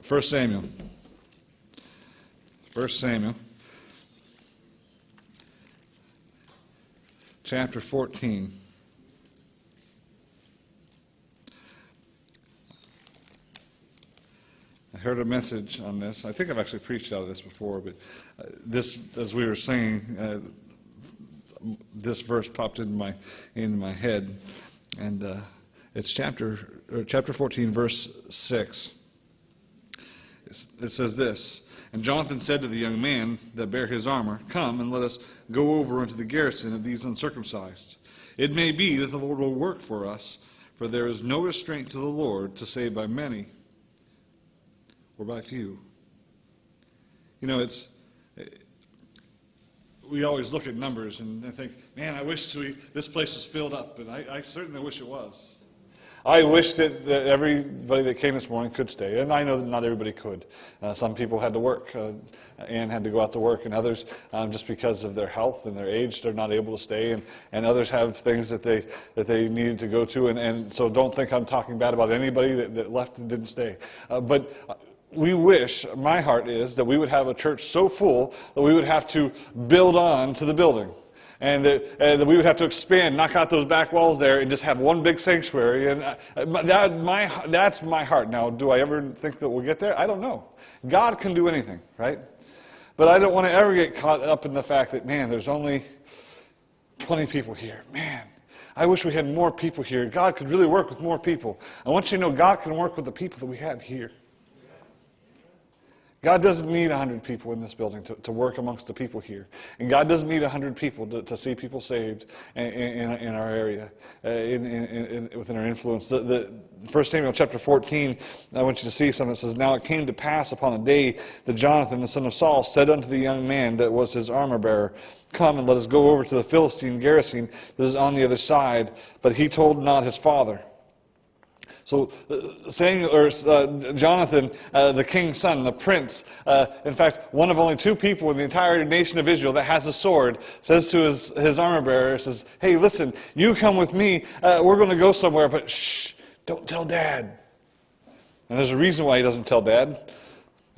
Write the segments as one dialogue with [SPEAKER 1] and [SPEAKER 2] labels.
[SPEAKER 1] 1 Samuel. 1 Samuel. Chapter 14. I heard a message on this. I think I've actually preached out of this before, but this, as we were saying, this verse popped into my head, and it's chapter 14, verse 6. It says this: "And Jonathan said to the young man that bare his armor, Come, and let us go over unto the garrison of these uncircumcised. It may be that the Lord will work for us, for there is no restraint to the Lord to save by many or by few." You know, we always look at numbers and think, man, I wish this place was filled up, and I certainly wish it was. I wish that everybody that came this morning could stay, and I know that not everybody could. Some people had to work. Ann had to go out to work, and others, just because of their health and their age, they're not able to stay, and others have things that they needed to go to, and so don't think I'm talking bad about anybody that left and didn't stay. But we wish, my heart is, that we would have a church so full that we would have to build on to the building. And that we would have to expand, knock out those back walls there, and just have one big sanctuary. And that's my heart. Now, do I ever think that we'll get there? I don't know. God can do anything, right? But I don't want to ever get caught up in the fact that, man, there's only 20 people here. Man, I wish we had more people here. God could really work with more people. I want you to know God can work with the people that we have here. God doesn't need 100 people in this building to work amongst the people here. And God doesn't need 100 people to see people saved in our area, within our influence. The 1 Samuel chapter 14, I want you to see something that says, "Now it came to pass upon a day that Jonathan, the son of Saul, said unto the young man that was his armor bearer, Come and let us go over to the Philistine garrison that is on the other side. But he told not his father." So Jonathan, the king's son, the prince, in fact, one of only two people in the entire nation of Israel that has a sword, says to his armor bearer, says, "Hey, listen, you come with me. We're going to go somewhere, but shh, don't tell Dad." And there's a reason why he doesn't tell Dad.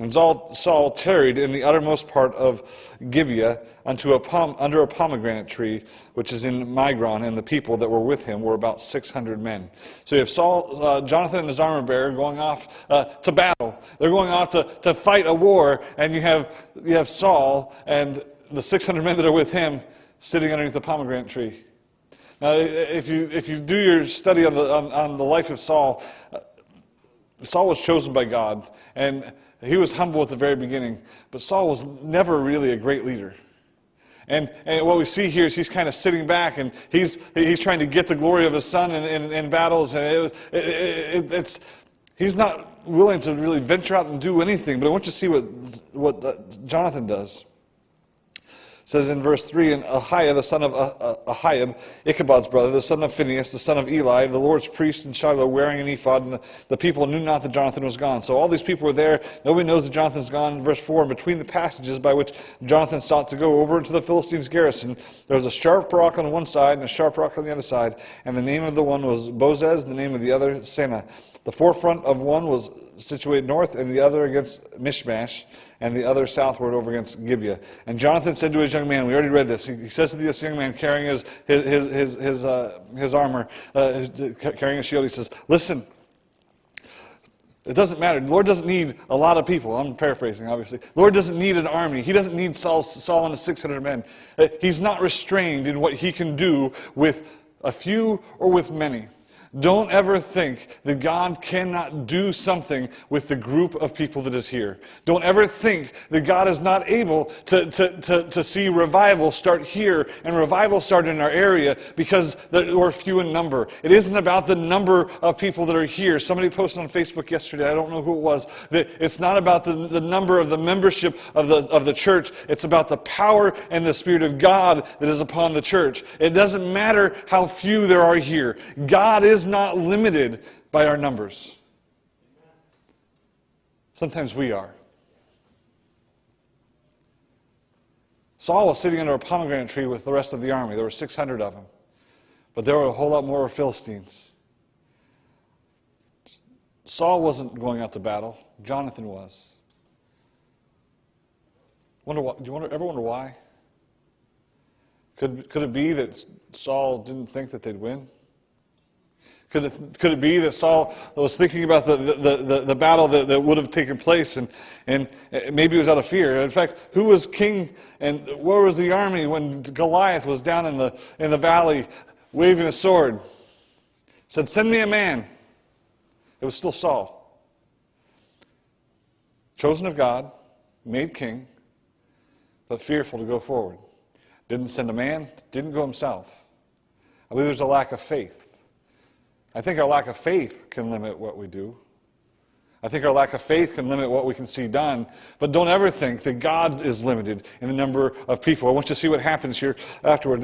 [SPEAKER 1] "And Saul tarried in the uttermost part of Gibeah under a pomegranate tree, which is in Migron, and the people that were with him were about 600 men." So you have Jonathan and his armor bearer going off to battle. They're going off to fight a war, and you have Saul and the 600 men that are with him sitting underneath the pomegranate tree. Now, if you do your study on the life of Saul, Saul was chosen by God, and he was humble at the very beginning, but Saul was never really a great leader. And what we see here is he's kind of sitting back, and he's trying to get the glory of his son in battles, and he's not willing to really venture out and do anything. But I want you to see what Jonathan does. It says in verse 3, "And Ahiah, the son of Ahiab, Ichabod's brother, the son of Phinehas, the son of Eli, the Lord's priest in Shiloh, wearing an ephod, and the people knew not that Jonathan was gone." So all these people were there. Nobody knows that Jonathan's gone. In verse 4, "And between the passages by which Jonathan sought to go over into the Philistines' garrison, there was a sharp rock on one side and a sharp rock on the other side. And the name of the one was Bozez, and the name of the other Seneh. The forefront of one was situated north, and the other against Michmash, and the other southward over against Gibeah. And Jonathan said to his young man," we already read this, he says to this young man carrying his armor, carrying a shield, he says, "Listen, it doesn't matter. The Lord doesn't need a lot of people." I'm paraphrasing, obviously. The Lord doesn't need an army. He doesn't need Saul and his 600 men. He's not restrained in what he can do with a few or with many. Don't ever think that God cannot do something with the group of people that is here. Don't ever think that God is not able to see revival start here and revival start in our area because we're few in number. It isn't about the number of people that are here. Somebody posted on Facebook yesterday, I don't know who it was, that it's not about the number of the membership of the church. It's about the power and the Spirit of God that is upon the church. It doesn't matter how few there are here. God is not limited by our numbers. Sometimes we are. Saul was sitting under a pomegranate tree with the rest of the army. There were 600 of them. But there were a whole lot more Philistines. Saul wasn't going out to battle. Jonathan was. Do you ever wonder why? Could it be that Saul didn't think that they'd win? Could it be that Saul was thinking about the battle that would have taken place, and maybe it was out of fear? In fact, who was king and where was the army when Goliath was down in the valley waving a sword? Said, "Send me a man." It was still Saul. Chosen of God, made king, but fearful to go forward. Didn't send a man, didn't go himself. I believe there's a lack of faith. I think our lack of faith can limit what we do. I think our lack of faith can limit what we can see done. But don't ever think that God is limited in the number of people. I want you to see what happens here afterward.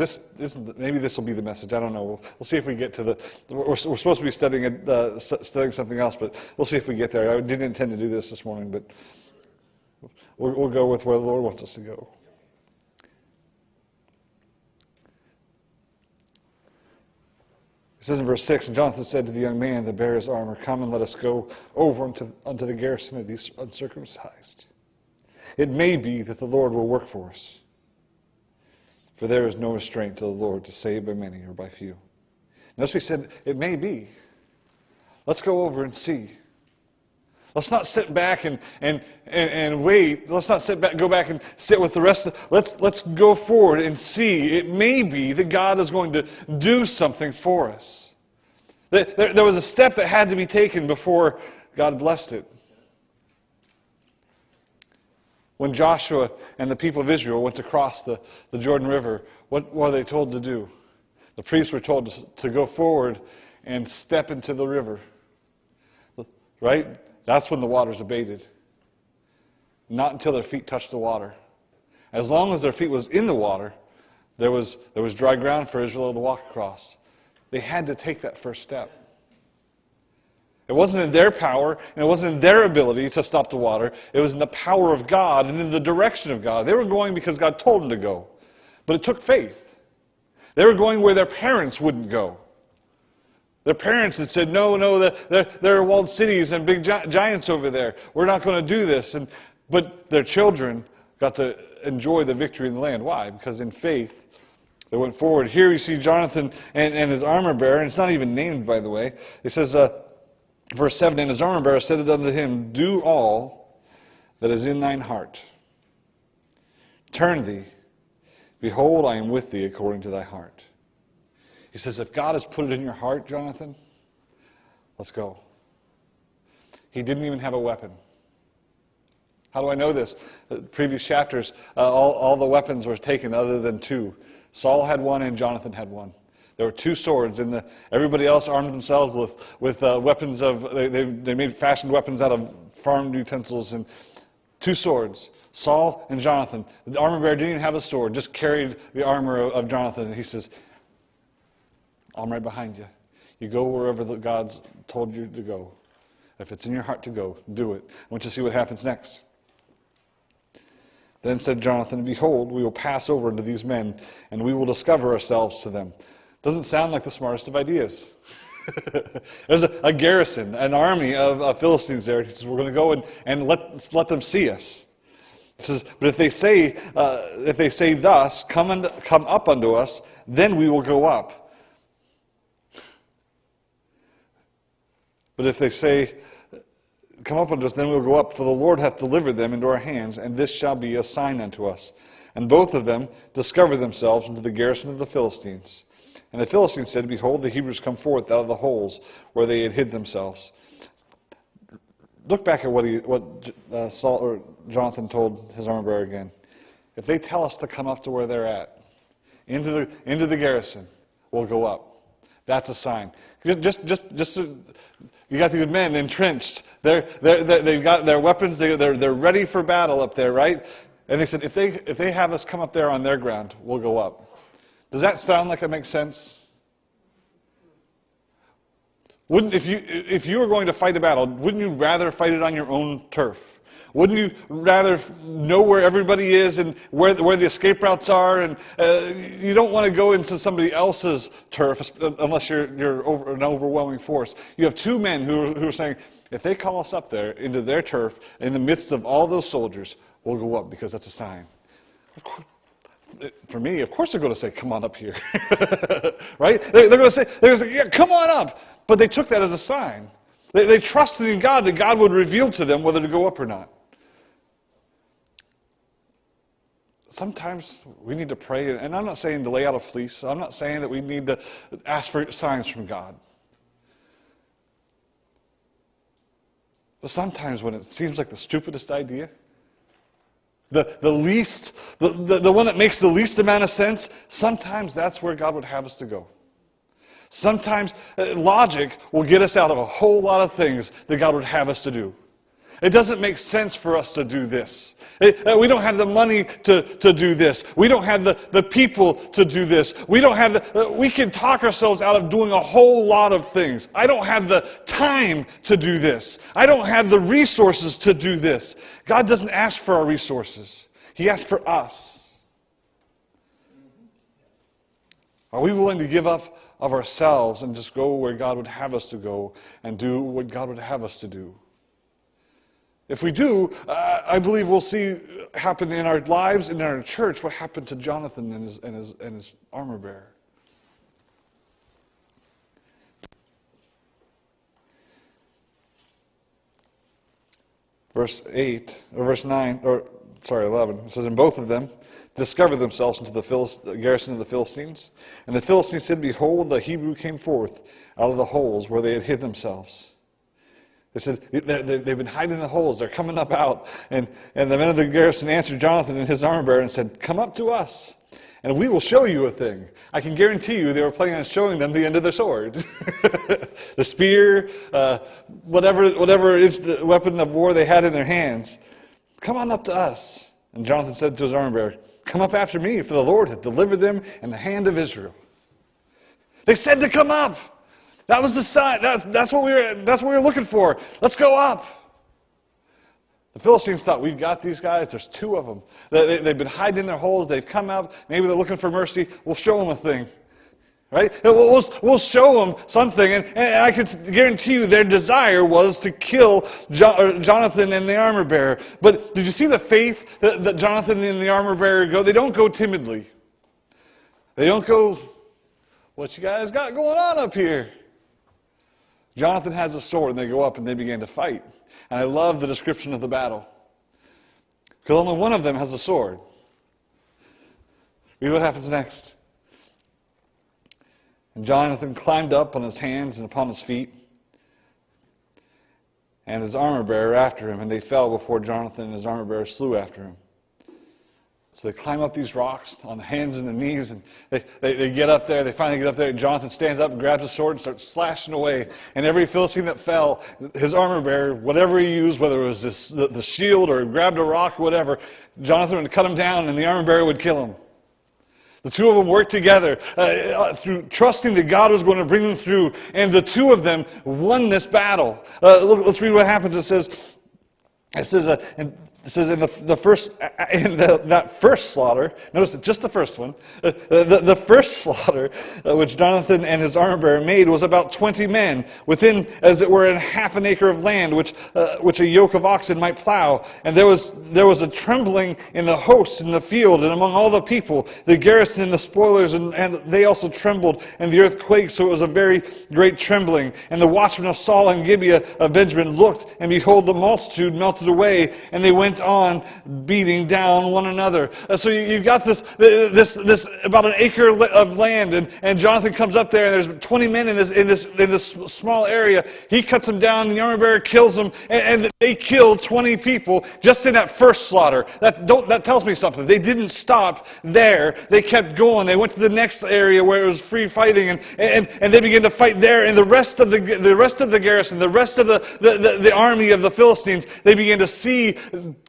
[SPEAKER 1] Maybe this will be the message. I don't know. We'll see if we get to the... We're supposed to be studying something else, but we'll see if we get there. I didn't intend to do this morning, but we'll go with where the Lord wants us to go. It says in verse 6, "And Jonathan said to the young man that bare his armor, Come and let us go over unto the garrison of these uncircumcised. It may be that the Lord will work for us. For there is no restraint to the Lord to save by many or by few." Notice we said, it may be. Let's go over and see. Let's not sit back and wait. Let's not go back and sit with the rest of... Let's go forward and see. It may be that God is going to do something for us. There was a step that had to be taken before God blessed it. When Joshua and the people of Israel went to cross the Jordan River, what were they told to do? The priests were told to go forward and step into the river. Right? That's when the water's abated. Not until their feet touched the water. As long as their feet was in the water, there was dry ground for Israel to walk across. They had to take that first step. It wasn't in their power, and it wasn't in their ability to stop the water. It was in the power of God and in the direction of God. They were going because God told them to go. But it took faith. They were going where their parents wouldn't go. Their parents had said, no, there are walled cities and big giants over there. We're not going to do this. But their children got to enjoy the victory in the land. Why? Because in faith, they went forward. Here we see Jonathan and his armor bearer, and it's not even named, by the way. It says, verse 7, "And his armor bearer said unto him, Do all that is in thine heart. Turn thee. Behold, I am with thee according to thy heart." He says, if God has put it in your heart, Jonathan, let's go. He didn't even have a weapon. How do I know this? The previous chapters, all the weapons were taken other than two. Saul had one and Jonathan had one. There were two swords, and everybody else armed themselves with weapons of... They fashioned weapons out of farm utensils, and two swords. Saul and Jonathan. The armor bearer didn't even have a sword, just carried the armor of Jonathan. And he says, I'm right behind you. You go wherever God's told you to go. If it's in your heart to go, do it. I want you to see what happens next. Then said Jonathan, Behold, we will pass over unto these men, and we will discover ourselves to them. Doesn't sound like the smartest of ideas. There's a garrison, an army of Philistines there. He says, we're going to go and let them see us. He says, but if they say thus, come up unto us, then we will go up. But if they say, Come up unto us, then we will go up, for the Lord hath delivered them into our hands, and this shall be a sign unto us. And both of them discovered themselves into the garrison of the Philistines. And the Philistines said, Behold, the Hebrews come forth out of the holes where they had hid themselves. Look back at what Saul or Jonathan told his armor bearer again. If they tell us to come up to where they're at, into the garrison, we'll go up. That's a sign. Just you got these men entrenched. They've got their weapons. They're ready for battle up there, right? And they said, if they have us come up there on their ground, we'll go up. Does that sound like it makes sense? If you were going to fight a battle, wouldn't you rather fight it on your own turf? Wouldn't you rather know where everybody is and where the escape routes are? And you don't want to go into somebody else's turf unless you're an overwhelming force. You have two men who are saying, if they call us up there into their turf in the midst of all those soldiers, we'll go up because that's a sign. For me, of course they're going to say, come on up here. Right? They're going to say, yeah, come on up. But they took that as a sign. They trusted in God that God would reveal to them whether to go up or not. Sometimes we need to pray, and I'm not saying to lay out a fleece. I'm not saying that we need to ask for signs from God. But sometimes when it seems like the stupidest idea, the one that makes the least amount of sense, sometimes that's where God would have us to go. Sometimes logic will get us out of a whole lot of things that God would have us to do. It doesn't make sense for us to do this. We don't have the money to do this. We don't have the people to do this. We can talk ourselves out of doing a whole lot of things. I don't have the time to do this. I don't have the resources to do this. God doesn't ask for our resources. He asks for us. Are we willing to give up of ourselves and just go where God would have us to go and do what God would have us to do? If we do, I believe we'll see happen in our lives and in our church what happened to Jonathan and his armor bearer. Verse 11, it says, and both of them discovered themselves into the garrison of the Philistines. And the Philistines said, behold, the Hebrew came forth out of the holes where they had hid themselves. They said, they've been hiding in the holes. They're coming up out. And the men of the garrison answered Jonathan and his armor bearer and said, come up to us, and we will show you a thing. I can guarantee you they were planning on showing them the end of their sword. The spear, whatever weapon of war they had in their hands. Come on up to us. And Jonathan said to his armor bearer, come up after me, for the Lord hath delivered them in the hand of Israel. They said to come up. That was the sign. That's what we were looking for. Let's go up. The Philistines thought, we've got these guys. There's two of them. They've been hiding in their holes. They've come out. Maybe they're looking for mercy. We'll show them a thing. Right? We'll show them something. And I can guarantee you their desire was to kill Jonathan and the armor bearer. But did you see the faith that Jonathan and the armor bearer go? They don't go timidly. They don't go, what you guys got going on up here? Jonathan has a sword, and they go up and they begin to fight. And I love the description of the battle. Because only one of them has a sword. Read what happens next. And Jonathan climbed up on his hands and upon his feet, and his armor-bearer after him, and they fell before Jonathan, and his armor-bearer slew after him. So they climb up these rocks on the hands and the knees, and they get up there. They finally get up there, and Jonathan stands up and grabs a sword and starts slashing away. And every Philistine that fell, his armor-bearer, whatever he used, whether it was the shield or grabbed a rock or whatever, Jonathan would cut him down, and the armor-bearer would kill him. The two of them worked together through trusting that God was going to bring them through, and the two of them won this battle. Let's read what happens. It says in that first slaughter, notice just the first one, the first slaughter which Jonathan and his armor-bearer made was about 20 men, within, as it were, half an acre of land, which a yoke of oxen might plow. And there was a trembling in the hosts in the field, and among all the people, the garrison and the spoilers, and they also trembled, and the earth quaked, so it was a very great trembling. And the watchmen of Saul and Gibeah of Benjamin looked, and behold, the multitude melted away, and they went on beating down one another. So you've got this about an acre of land, and Jonathan comes up there, and there's 20 men in this small area. He cuts them down, the armor bearer kills them, and they killed 20 people just in that first slaughter. That tells me something. They didn't stop there. They kept going. They went to the next area where it was free fighting, and they began to fight there. And the rest of the garrison, the rest of the army of the Philistines, they began to see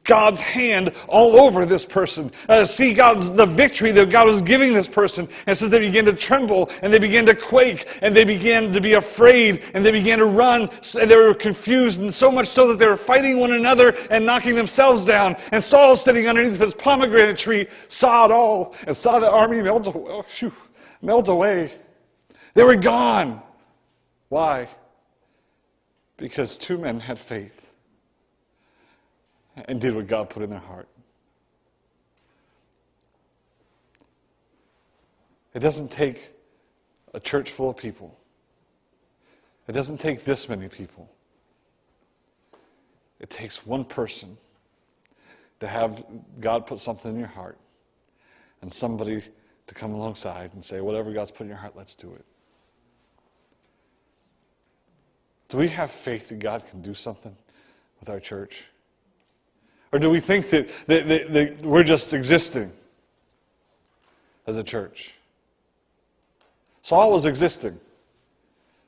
[SPEAKER 1] God's hand all over this person. See the victory that God was giving this person. And it says they began to tremble, and they began to quake, and they began to be afraid, and they began to run, and they were confused, and so much so that they were fighting one another and knocking themselves down. And Saul, sitting underneath his pomegranate tree, saw it all, and saw the army melt away. They were gone. Why? Because two men had faith and did what God put in their heart. It doesn't take a church full of people. It doesn't take this many people. It takes one person to have God put something in your heart and somebody to come alongside and say, whatever God's put in your heart, let's do it. Do we have faith that God can do something with our church? Or do we think that we're just existing as a church? Saul was existing.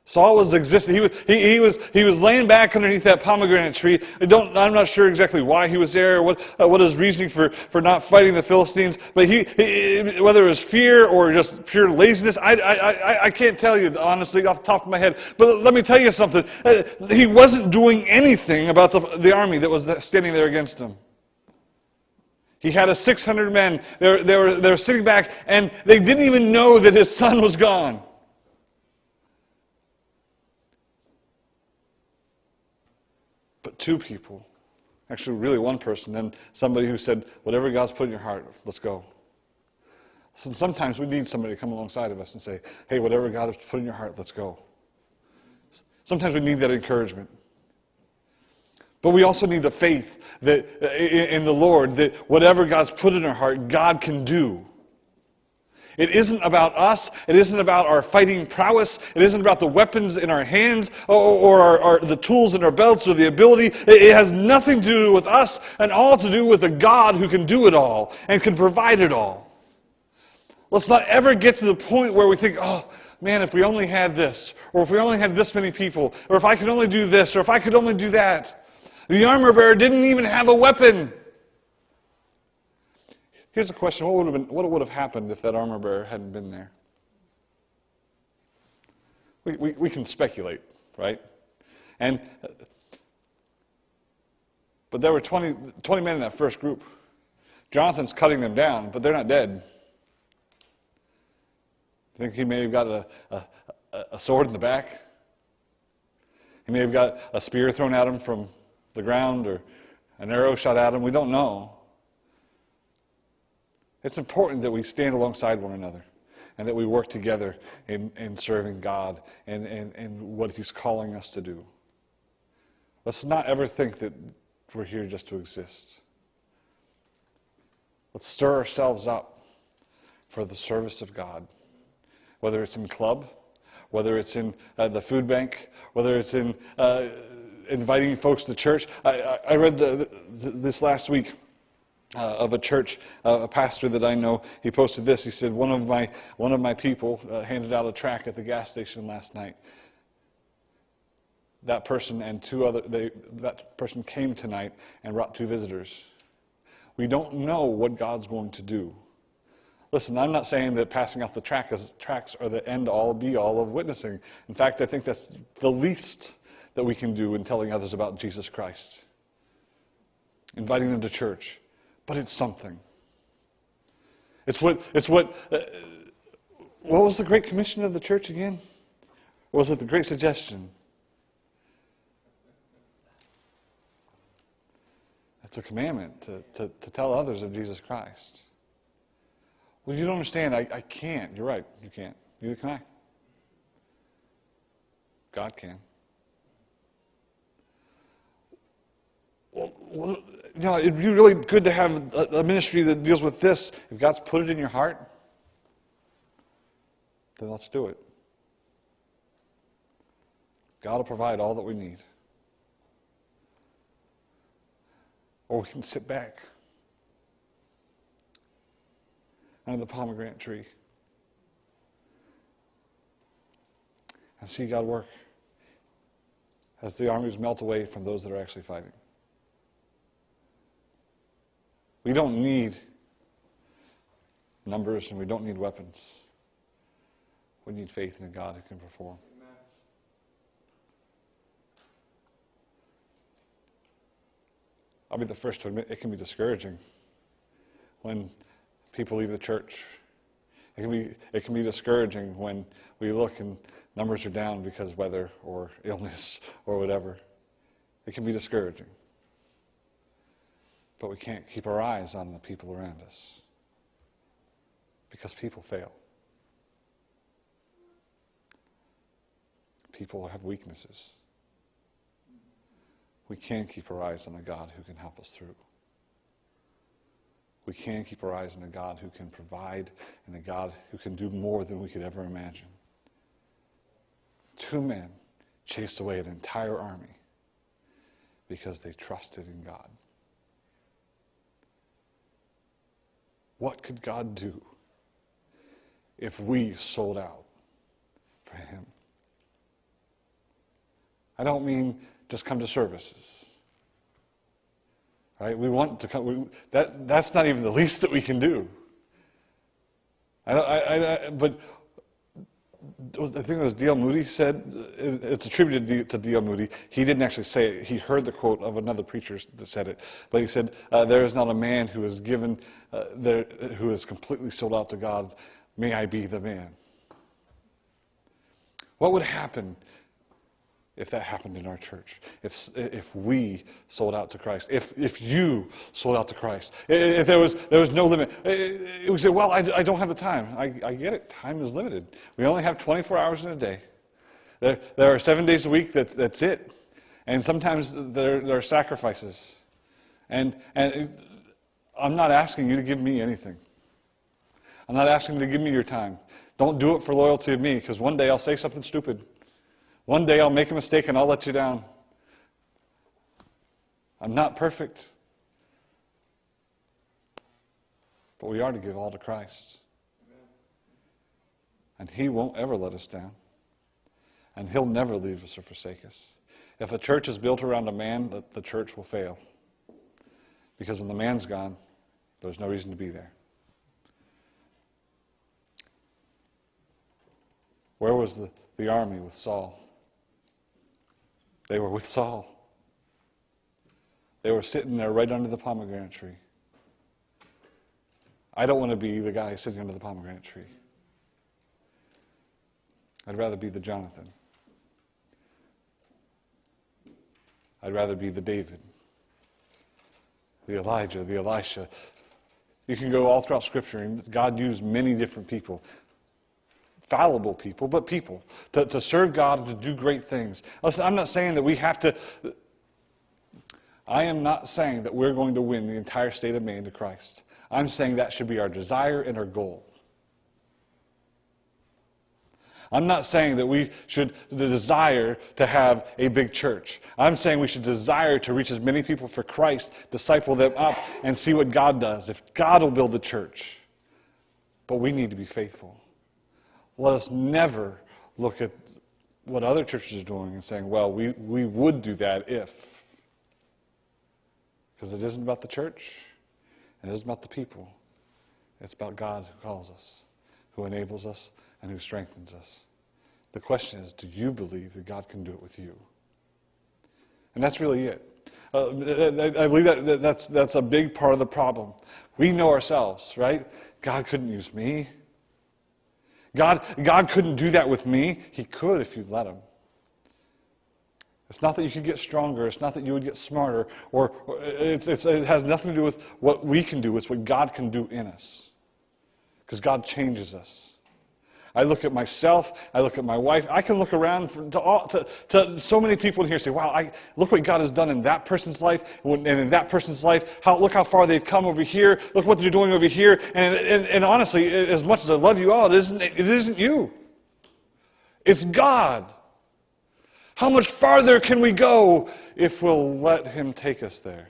[SPEAKER 1] Saul was existing. He was laying back underneath that pomegranate tree. I'm not sure exactly why he was there, or what his reasoning for not fighting the Philistines. But whether it was fear or just pure laziness, I can't tell you honestly off the top of my head. But let me tell you something. He wasn't doing anything about the army that was standing there against him. He had 600 men. They were sitting back, and they didn't even know that his son was gone. But two people, actually really one person, and somebody who said, whatever God's put in your heart, let's go. So sometimes we need somebody to come alongside of us and say, hey, whatever God has put in your heart, let's go. Sometimes we need that encouragement. But we also need the faith that in the Lord that whatever God's put in our heart, God can do. It isn't about us. It isn't about our fighting prowess. It isn't about the weapons in our hands or the tools in our belts or the ability. It has nothing to do with us and all to do with a God who can do it all and can provide it all. Let's not ever get to the point where we think, oh, man, if we only had this, or if we only had this many people, or if I could only do this, or if I could only do that. The armor bearer didn't even have a weapon. Here's a question. What would have happened if that armor bearer hadn't been there? We can speculate, right? But there were 20 men in that first group. Jonathan's cutting them down, but they're not dead. I think he may have got a sword in the back. He may have got a spear thrown at him from the ground or an arrow shot at him. We don't know. It's important that we stand alongside one another and that we work together in serving God and what He's calling us to do. Let's not ever think that we're here just to exist. Let's stir ourselves up for the service of God, whether it's in club, whether it's in the food bank, whether it's in inviting folks to church. I read this last week of a church, a pastor that I know. He posted this. He said, one of my people handed out a tract at the gas station last night. That person and that person came tonight and brought 2 visitors. We don't know what God's going to do. Listen, I'm not saying that passing out the tracts are the end-all, be-all of witnessing. In fact, I think that's the least that we can do in telling others about Jesus Christ. Inviting them to church. But it's something. What was the Great Commission of the church again? Or was it the Great Suggestion? It's a commandment to tell others of Jesus Christ. Well, you don't understand. I can't. You're right. You can't. Neither can I. God can. Well, it'd be really good to have a ministry that deals with this. If God's put it in your heart, then let's do it. God will provide all that we need. Or we can sit back under the pomegranate tree and see God work as the armies melt away from those that are actually fighting. We don't need numbers and we don't need weapons. We need faith in a God who can perform.
[SPEAKER 2] Amen.
[SPEAKER 1] I'll be the first to admit it can be discouraging when people leave the church. It can be discouraging when we look and numbers are down because weather or illness or whatever. It can be discouraging. But we can't keep our eyes on the people around us because people fail. People have weaknesses. We can keep our eyes on a God who can help us through. We can keep our eyes on a God who can provide and a God who can do more than we could ever imagine. 2 men chased away an entire army because they trusted in God. What could God do if we sold out for Him? I don't mean just come to services. Right? We want to come. That's not even the least that we can do. But I think it was D.L. Moody said, it's attributed to D.L. Moody. He didn't actually say it. He heard the quote of another preacher that said it. But he said, there is not a man who is given, who is completely sold out to God. May I be the man. What would happen if that happened in our church? If we sold out to Christ, if you sold out to Christ, if there was no limit, it would say, well, I don't have the time. I get it. Time is limited. We only have 24 hours in a day. There are 7 days a week. That's it. And sometimes there are sacrifices. And I'm not asking you to give me anything. I'm not asking you to give me your time. Don't do it for loyalty of me, because one day I'll say something stupid. One day I'll make a mistake and I'll let you down. I'm not perfect. But we are to give all to Christ. And He won't ever let us down. And He'll never leave us or forsake us. If a church is built around a man, the church will fail. Because when the man's gone, there's no reason to be there. Where was the army with Saul? They were with Saul. They were sitting there right under the pomegranate tree. I don't want to be the guy sitting under the pomegranate tree. I'd rather be the Jonathan. I'd rather be the David, the Elijah, the Elisha. You can go all throughout Scripture, and God used many different people. Fallible people, but people, to serve God and to do great things. Listen, I'm not saying that we have to, I am not saying that we're going to win the entire state of Maine to Christ. I'm saying that should be our desire and our goal. I'm not saying that we should desire to have a big church. I'm saying we should desire to reach as many people for Christ, disciple them up, and see what God does. If God will build the church. But we need to be faithful. Let us never look at what other churches are doing and saying, well, we would do that if. Because it isn't about the church, and it isn't about the people. It's about God who calls us, who enables us, and who strengthens us. The question is, do you believe that God can do it with you? And that's really it. I believe that's a big part of the problem. We know ourselves, right? God couldn't use me. God couldn't do that with me. He could if you let Him. It's not that you could get stronger. It's not that you would get smarter. Or it has nothing to do with what we can do. It's what God can do in us. Because God changes us. I look at myself. I look at my wife. I can look around to so many people in here and say, wow, look what God has done in that person's life and in that person's life. Look how far they've come over here. Look what they're doing over here. And honestly, as much as I love you all, it isn't you. It's God. How much farther can we go if we'll let Him take us there?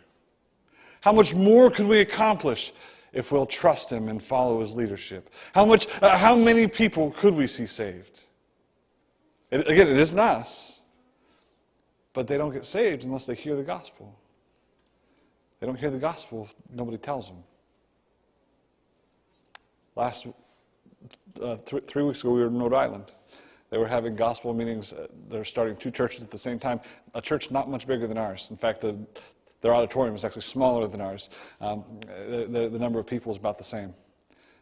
[SPEAKER 1] How much more can we accomplish if we'll trust Him and follow His leadership? How many people could we see saved? Again, it isn't us. But they don't get saved unless they hear the gospel. They don't hear the gospel if nobody tells them. Last 3 weeks ago, we were in Rhode Island. They were having gospel meetings. They're starting 2 churches at the same time. A church not much bigger than ours. In fact, their auditorium is actually smaller than ours. The number of people is about the same.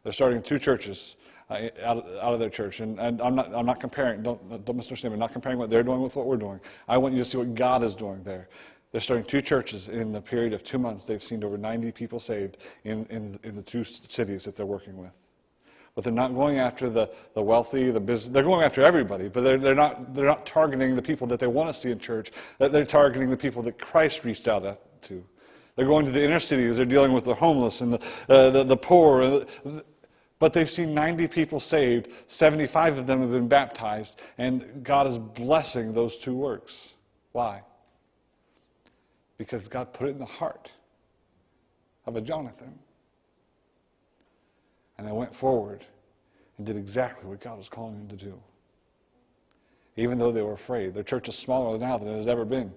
[SPEAKER 1] They're starting 2 churches out of their church, and I'm not comparing. Don't misunderstand me. I'm not comparing what they're doing with what we're doing. I want you to see what God is doing there. They're starting 2 churches in the period of 2 months. They've seen over 90 people saved in the 2 cities that they're working with. But they're not going after the wealthy, the business. They're going after everybody, but they're not targeting the people that they want to see in church. They're targeting the people that Christ reached out to. They're going to the inner cities. They're dealing with the homeless and the poor. But they've seen 90 people saved. 75 of them have been baptized, and God is blessing those 2 works. Why? Because God put it in the heart of a Jonathan. And they went forward and did exactly what God was calling them to do. Even though they were afraid. Their church is smaller now than it has ever been.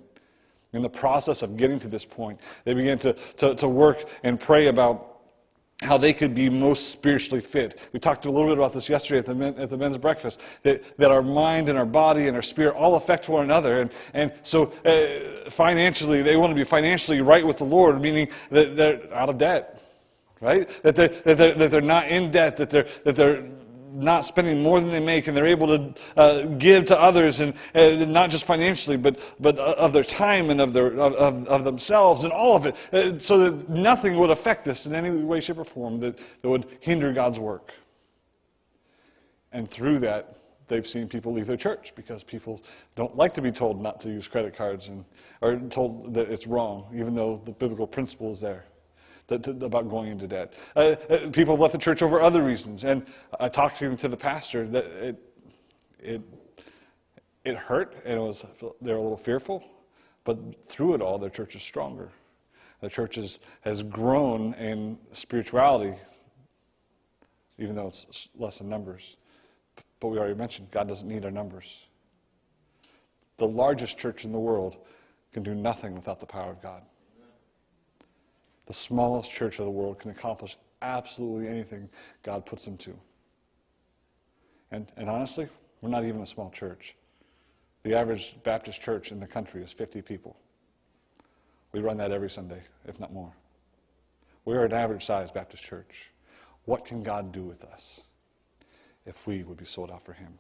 [SPEAKER 1] In the process of getting to this point, they began to work and pray about how they could be most spiritually fit. We talked a little bit about this yesterday at the men's breakfast, that our mind and our body and our spirit all affect one another. And so financially, they want to be financially right with the Lord, meaning that they're out of debt. Right? That they're not in debt, that they're not spending more than they make, and they're able to give to others, and not just financially, but of their time and of themselves and all of it, so that nothing would affect this in any way, shape, or form that would hinder God's work. And through that, they've seen people leave their church because people don't like to be told not to use credit cards or told that it's wrong, even though the biblical principle is there. About going into debt. People have left the church over other reasons. And I talked to the pastor that it hurt, and they were a little fearful, but through it all, their church is stronger. The church has grown in spirituality, even though it's less in numbers. But we already mentioned, God doesn't need our numbers. The largest church in the world can do nothing without the power of God. The smallest church of the world can accomplish absolutely anything God puts them to. And honestly, we're not even a small church. The average Baptist church in the country is 50 people. We run that every Sunday, if not more. We're an average-sized Baptist church. What can God do with us if we would be sold out for Him?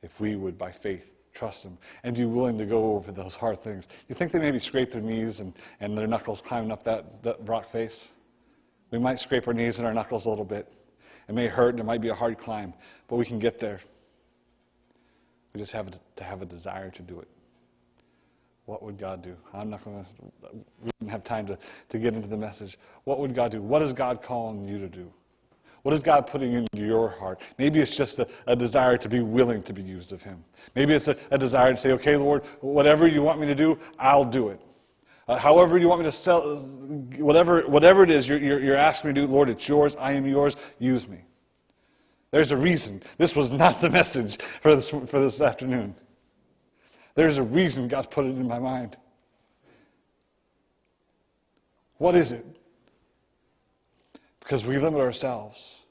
[SPEAKER 1] If we would, by faith, trust Him and be willing to go over those hard things. You think they maybe scrape their knees and their knuckles climbing up that rock face? We might scrape our knees and our knuckles a little bit. It may hurt and it might be a hard climb, but we can get there. We just have to have a desire to do it. What would God do? We didn't have time to get into the message. What would God do? What is God calling you to do? What is God putting into your heart? Maybe it's just a desire to be willing to be used of Him. Maybe it's a desire to say, okay, Lord, whatever you want me to do, I'll do it. However you want me to sell, whatever it is you're asking me to do, Lord, it's yours, I am yours, use me. There's a reason. This was not the message for this afternoon. There's a reason God put it in my mind. What is it? Because we limit ourselves.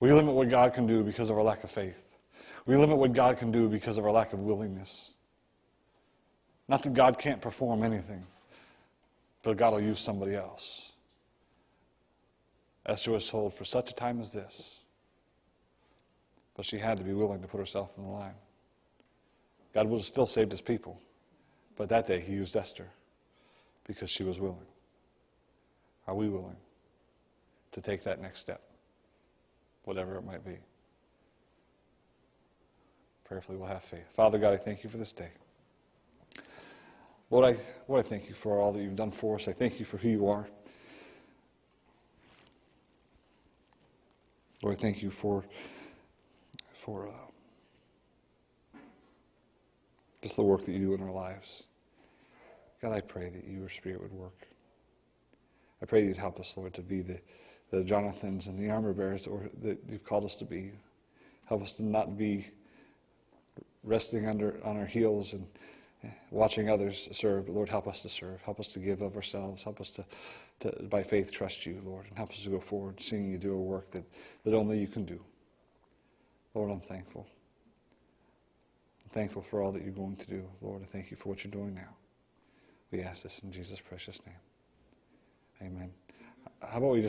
[SPEAKER 1] We limit what God can do because of our lack of faith. We limit what God can do because of our lack of willingness. Not that God can't perform anything, but God will use somebody else. Esther was told, for such a time as this. But she had to be willing to put herself in the line. God would have still saved His people. But that day He used Esther because she was willing. Are we willing to take that next step? Whatever it might be. Prayerfully we'll have faith. Father God, I thank You for this day. Lord, I thank You for all that You've done for us. I thank You for who You are. Lord, I thank You for just the work that You do in our lives. God, I pray that Your Spirit would work. I pray You'd help us, Lord, to be the Jonathans and the armor bearers that You've called us to be. Help us to not be resting on our heels and watching others serve. But Lord, help us to serve. Help us to give of ourselves. Help us to by faith, trust you, Lord. And help us to go forward, seeing you do a work that only you can do. Lord, I'm thankful. I'm thankful for all that you're going to do. Lord, I thank you for what you're doing now. We ask this in Jesus' precious name. Amen. How about we just